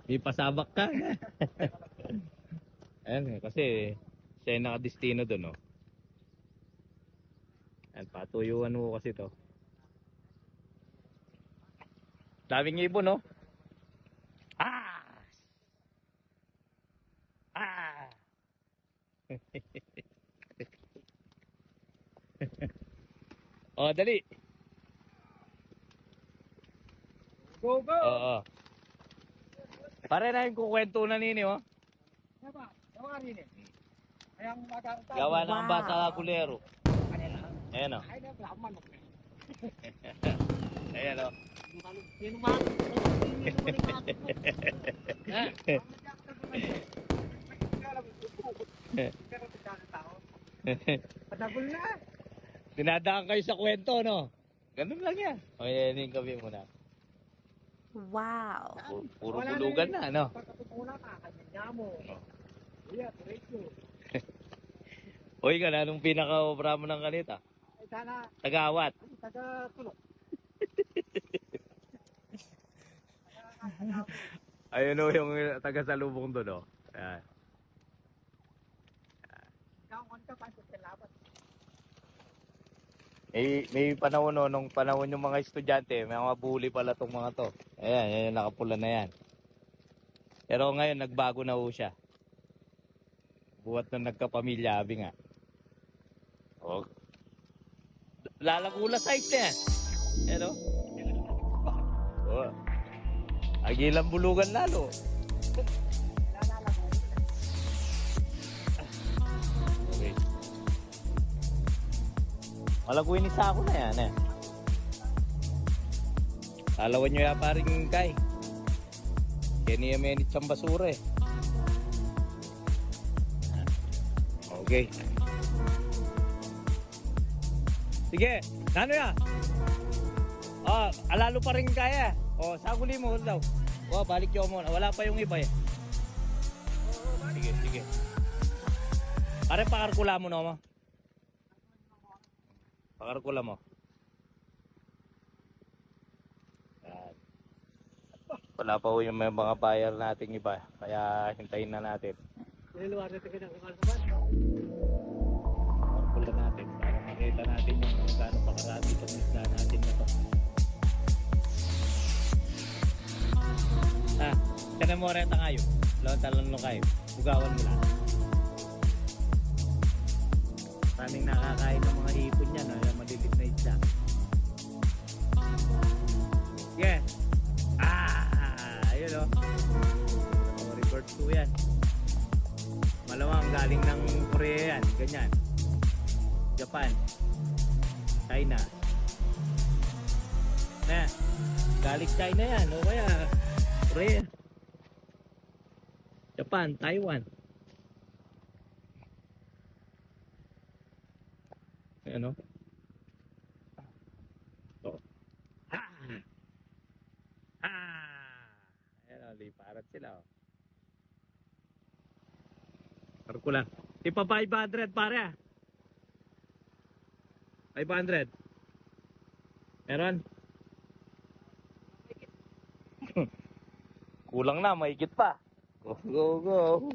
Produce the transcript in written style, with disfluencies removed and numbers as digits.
May pasabak ka. Ayan, kasi siya yung nakadestino doon, no? Ayan, patuyuan mo kasi to. Daming ibon, no? Ah! Ah! Oh, dali. Go, go! Oo. Pare na yung kukwento na nini, oh. Diba? Gawa rin eh. Kaya magkakaroon tayo. Gawa ng basa Wow. kulero. Kanila. Ayan, oh. Ay, na, laman. Ayan, oh. Sino man? Sino man yung atin mo? Ha? Pero tao. Patagol na. Dinadaan kayo sa kwento, no? Ganun lang yan. O, yan yung kami muna. Wow. Puro bulugan na, no? Pagkatupuna ka, kanya mo. Oh. Kuya, diretso. Uy, ka na, anong pinaka-obra mo ng kanita? Ay, sana, Tagawat. taga-tulog. Ayun, o, yung taga-salubong doon, oh. Ayan. Ikaw, kung ka, pansin ka laban. May panahon, no, nung panahon yung mga estudyante, may mga bully pala tong mga to. Ayan, yan yung nakapula na yan. Pero ngayon, nagbago na ho siya. Buhat nung nagkapamilya, abi nga. Oh. Lalagula size na yan. Ayan, oh. Oh. Agilang bulugan lalo. Okay. Malaguin isa ako na yan, eh. Talawan nyo ya paring kay. Kaya niya menit siyang basura, eh. Okay. Sige, ano ya? Oh, alalo pa rin kaya. Oh, saguli mo daw. Oh, balik yo mo. Wala pa yung iba, eh. Sige, sige. Pare, pakarkula mo, no, mo? Pakarkula mo. Yan. Wala pa ho yung may mga buyer nating iba. Kaya hintayin na natin. Nililuwar na tingin ang kumalsaban. Pakarkula natin. Para makita natin yung kung gaano pa karami itong isla natin na to. Ah, tiyan mo renta kayo. Talon kayo. Bugawan mo lang. Maraming nakakain ng mga hipon yan, no? Yung malilit na isda. Yeah. Ayun, o. Oh, record 2 yan. Malamang galing ng Korea yan. Ganyan. Japan. China. Galing China yan. O kaya Korea. Japan, Taiwan. Ayan, o. Oh. Ayan, o. Liparat sila, o. Parko lang. Ipa 500, pare, ah. 500. Meron? Kulang na, mahigit pa. Go, go, go.